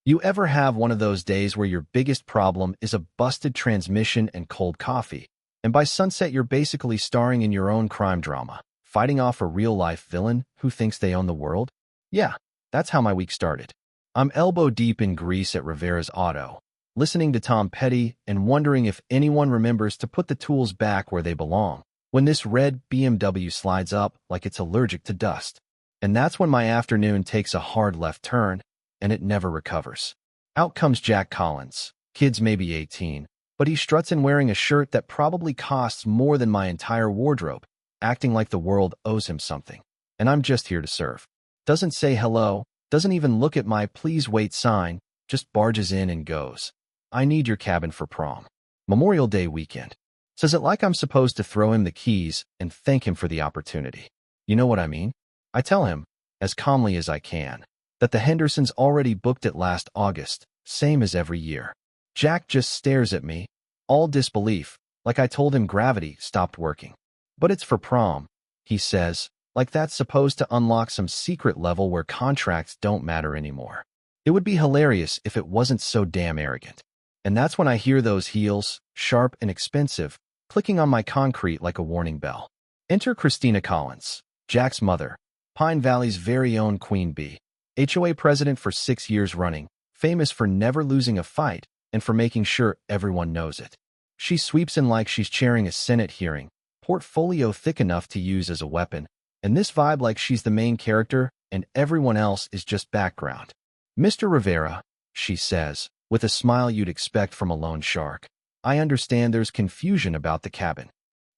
You ever have one of those days where your biggest problem is a busted transmission and cold coffee, and by sunset you're basically starring in your own crime drama, fighting off a real-life villain who thinks they own the world? Yeah, that's how my week started. I'm elbow-deep in grease at Rivera's Auto, listening to Tom Petty and wondering if anyone remembers to put the tools back where they belong, when this red BMW slides up like it's allergic to dust. And that's when my afternoon takes a hard left turn, and it never recovers. Out comes Jack Collins, kid's maybe 18, but he struts in wearing a shirt that probably costs more than my entire wardrobe, acting like the world owes him something. And I'm just here to serve. Doesn't say hello, doesn't even look at my please wait sign, just barges in and goes. I need your cabin for prom. Memorial Day weekend. Says it like I'm supposed to throw him the keys and thank him for the opportunity. You know what I mean? I tell him, as calmly as I can, that the Hendersons already booked it last August, same as every year. Jack just stares at me, all disbelief, like I told him gravity stopped working. But it's for prom, he says, like that's supposed to unlock some secret level where contracts don't matter anymore. It would be hilarious if it wasn't so damn arrogant. And that's when I hear those heels, sharp and expensive, clicking on my concrete like a warning bell. Enter Christina Collins, Jack's mother, Pine Valley's very own Queen Bee, HOA president for 6 years running, famous for never losing a fight and for making sure everyone knows it. She sweeps in like she's chairing a Senate hearing, portfolio thick enough to use as a weapon, and this vibe like she's the main character and everyone else is just background. Mr. Rivera, she says, with a smile you'd expect from a loan shark. I understand there's confusion about the cabin.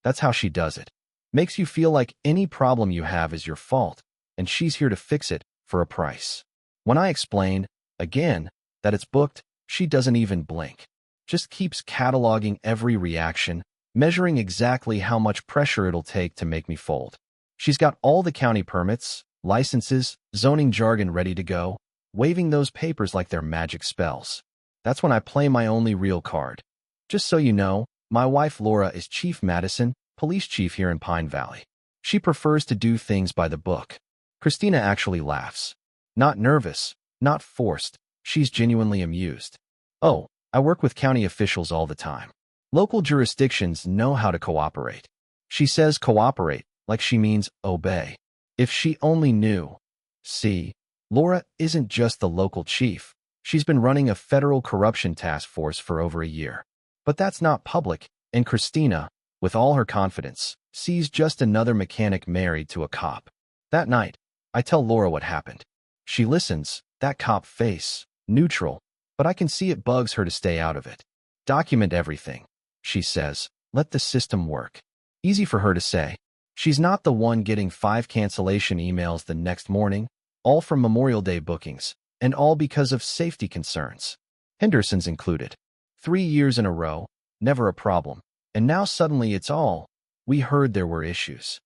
That's how she does it. Makes you feel like any problem you have is your fault, and she's here to fix it for a price. When I explain, again, that it's booked, she doesn't even blink. Just keeps cataloging every reaction, measuring exactly how much pressure it'll take to make me fold. She's got all the county permits, licenses, zoning jargon ready to go, waving those papers like they're magic spells. That's when I play my only real card. Just so you know, my wife Laura is Chief Madison, police chief here in Pine Valley. She prefers to do things by the book. Christina actually laughs. Not nervous, not forced, she's genuinely amused. Oh, I work with county officials all the time. Local jurisdictions know how to cooperate. She says cooperate, like she means obey. If she only knew. See, Laura isn't just the local chief. She's been running a federal corruption task force for over a year. But that's not public, and Christina, with all her confidence, sees just another mechanic married to a cop. That night, I tell Laura what happened. She listens, that cop face, neutral, but I can see it bugs her to stay out of it. Document everything, she says, let the system work. Easy for her to say. She's not the one getting 5 cancellation emails the next morning, all from Memorial Day bookings, and all because of safety concerns. Henderson's included. 3 years in a row, never a problem, and now suddenly it's all. We heard there were issues.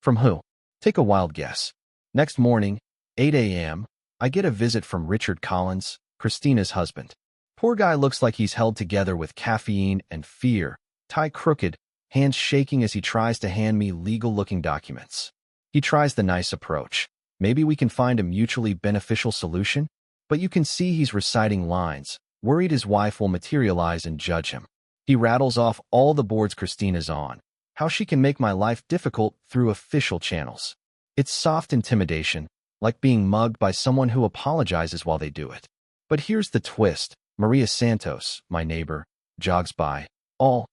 From who? Take a wild guess. Next morning, 8 a.m., I get a visit from Richard Collins, Christina's husband. Poor guy looks like he's held together with caffeine and fear, tie crooked, hands shaking as he tries to hand me legal-looking documents. He tries the nice approach. Maybe we can find a mutually beneficial solution? But you can see he's reciting lines, worried his wife will materialize and judge him. He rattles off all the boards Christina's on, how she can make my life difficult through official channels. It's soft intimidation, like being mugged by someone who apologizes while they do it. But here's the twist. Maria Santos, my neighbor, jogs by. All,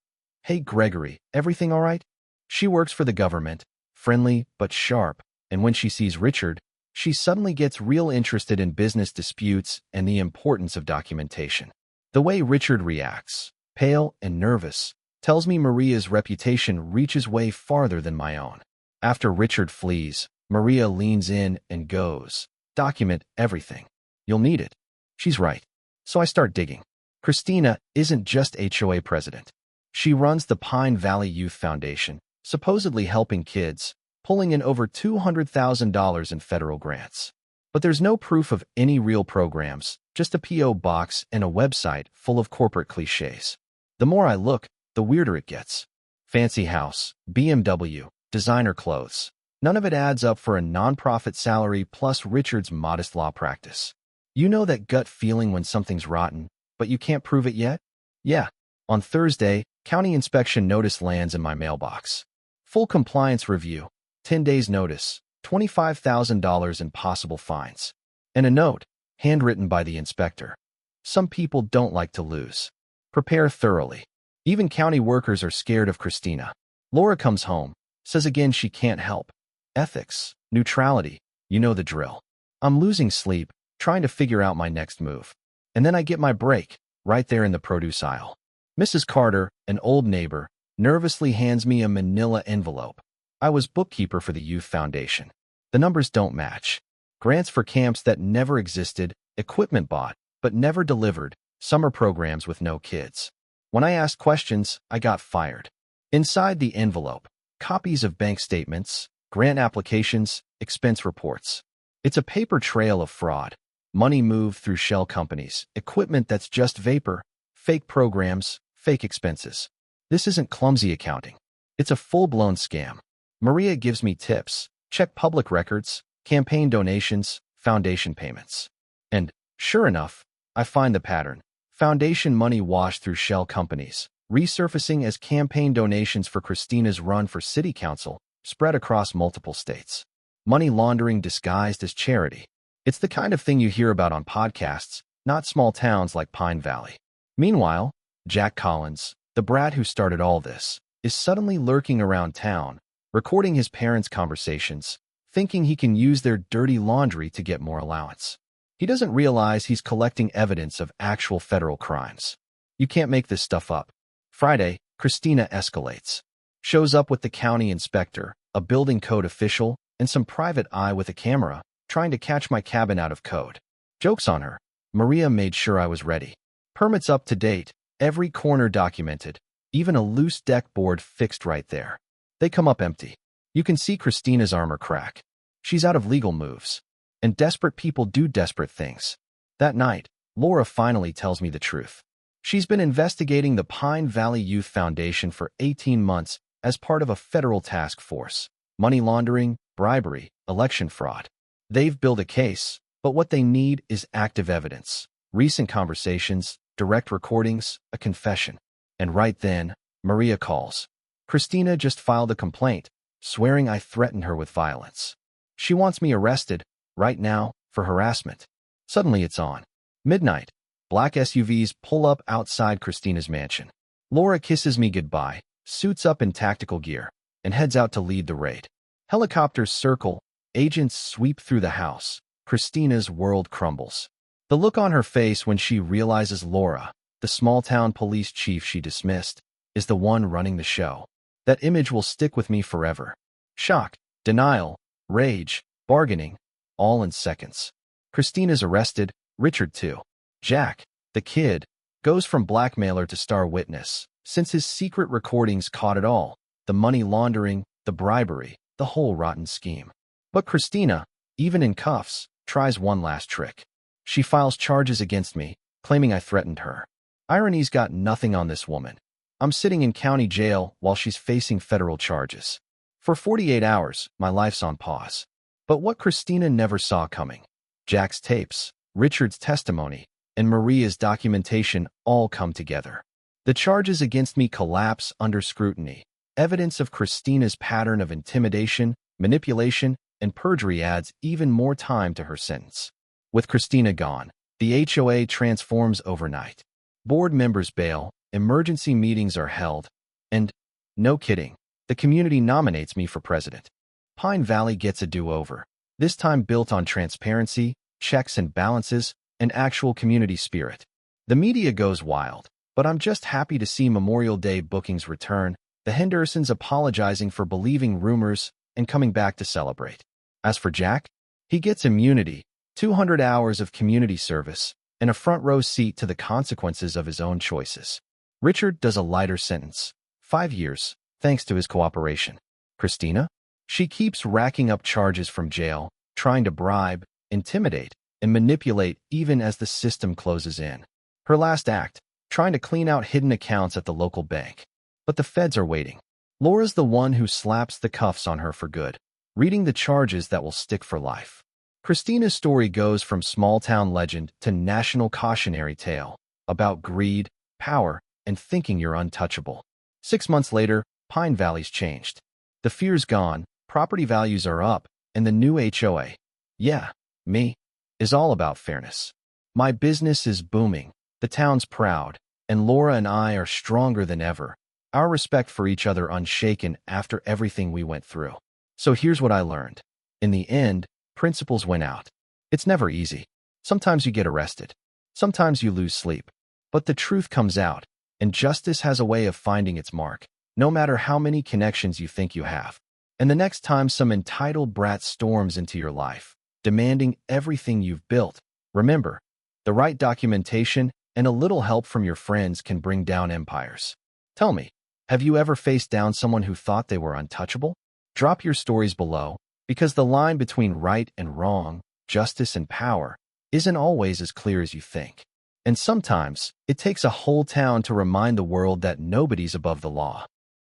hey Gregory, everything all right? She works for the government, friendly but sharp, and when she sees Richard, she suddenly gets real interested in business disputes and the importance of documentation. The way Richard reacts, pale and nervous, tells me Maria's reputation reaches way farther than my own. After Richard flees, Maria leans in and goes, document everything. You'll need it. She's right. So I start digging. Christina isn't just HOA president. She runs the Pine Valley Youth Foundation, supposedly helping kids, pulling in over $200,000 in federal grants. But there's no proof of any real programs, just a P.O. box and a website full of corporate cliches. The more I look, the weirder it gets. Fancy house, BMW, designer clothes. None of it adds up for a nonprofit salary plus Richard's modest law practice. You know that gut feeling when something's rotten, but you can't prove it yet? Yeah. On Thursday, county inspection notice lands in my mailbox. Full compliance review, 10 days notice, $25,000 in possible fines. And a note, handwritten by the inspector. Some people don't like to lose. Prepare thoroughly. Even county workers are scared of Christina. Laura comes home, says again she can't help. Ethics, neutrality, you know the drill. I'm losing sleep, trying to figure out my next move. And then I get my break, right there in the produce aisle. Mrs. Carter, an old neighbor, nervously hands me a manila envelope. I was bookkeeper for the Youth Foundation. The numbers don't match. Grants for camps that never existed, equipment bought, but never delivered, summer programs with no kids. When I asked questions, I got fired. Inside the envelope, copies of bank statements, grant applications, expense reports. It's a paper trail of fraud. Money moved through shell companies, equipment that's just vapor, fake programs, fake expenses. This isn't clumsy accounting. It's a full-blown scam. Maria gives me tips. Check public records, campaign donations, foundation payments. And, sure enough, I find the pattern. Foundation money washed through shell companies, resurfacing as campaign donations for Christina's run for city council, spread across multiple states. Money laundering disguised as charity. It's the kind of thing you hear about on podcasts, not small towns like Pine Valley. Meanwhile, Jack Collins, the brat who started all this, is suddenly lurking around town, recording his parents' conversations, thinking he can use their dirty laundry to get more allowance. He doesn't realize he's collecting evidence of actual federal crimes. You can't make this stuff up. Friday, Christina escalates. Shows up with the county inspector, a building code official, and some private eye with a camera, trying to catch my cabin out of code. Joke's on her. Maria made sure I was ready. Permits up to date, every corner documented, even a loose deck board fixed right there. They come up empty. You can see Christina's armor crack. She's out of legal moves. And desperate people do desperate things. That night, Laura finally tells me the truth. She's been investigating the Pine Valley Youth Foundation for 18 months as part of a federal task force. Money laundering, bribery, election fraud. They've built a case, but what they need is active evidence. Recent conversations, direct recordings, a confession. And right then, Maria calls. Christina just filed a complaint, swearing I threatened her with violence. She wants me arrested, right now, for harassment. Suddenly it's on. Midnight. Black SUVs pull up outside Christina's mansion. Laura kisses me goodbye, suits up in tactical gear, and heads out to lead the raid. Helicopters circle, agents sweep through the house. Christina's world crumbles. The look on her face when she realizes Laura, the small-town police chief she dismissed, is the one running the show. That image will stick with me forever. Shock, denial, rage, bargaining, all in seconds. Christina's arrested, Richard too. Jack, the kid, goes from blackmailer to star witness, since his secret recordings caught it all, the money laundering, the bribery, the whole rotten scheme. But Christina, even in cuffs, tries one last trick. She files charges against me, claiming I threatened her. Irony's got nothing on this woman. I'm sitting in county jail while she's facing federal charges. For 48 hours, my life's on pause. But what Christina never saw coming, Jack's tapes, Richard's testimony, and Maria's documentation all come together. The charges against me collapse under scrutiny. Evidence of Christina's pattern of intimidation, manipulation, and perjury adds even more time to her sentence. With Christina gone, the HOA transforms overnight. Board members bail, emergency meetings are held, and, no kidding, the community nominates me for president. Pine Valley gets a do-over, this time built on transparency, checks and balances, and actual community spirit. The media goes wild, but I'm just happy to see Memorial Day bookings return, the Hendersons apologizing for believing rumors and coming back to celebrate. As for Jack, he gets immunity, 200 hours of community service, and a front-row seat to the consequences of his own choices. Richard does a lighter sentence, 5 years, thanks to his cooperation. Christina? She keeps racking up charges from jail, trying to bribe, intimidate, and manipulate even as the system closes in. Her last act, trying to clean out hidden accounts at the local bank. But the feds are waiting. Laura's the one who slaps the cuffs on her for good, reading the charges that will stick for life. Christina's story goes from small-town legend to national cautionary tale about greed, power, and thinking you're untouchable. 6 months later, Pine Valley's changed. The fear's gone, property values are up, and the new HOA, yeah, me, is all about fairness. My business is booming, the town's proud, and Laura and I are stronger than ever. Our respect for each other unshaken after everything we went through. So here's what I learned. In the end, principles win out. It's never easy. Sometimes you get arrested. Sometimes you lose sleep. But the truth comes out, and justice has a way of finding its mark, no matter how many connections you think you have. And the next time some entitled brat storms into your life, demanding everything you've built, remember, the right documentation and a little help from your friends can bring down empires. Tell me, have you ever faced down someone who thought they were untouchable? Drop your stories below, because the line between right and wrong, justice and power, isn't always as clear as you think. And sometimes, it takes a whole town to remind the world that nobody's above the law.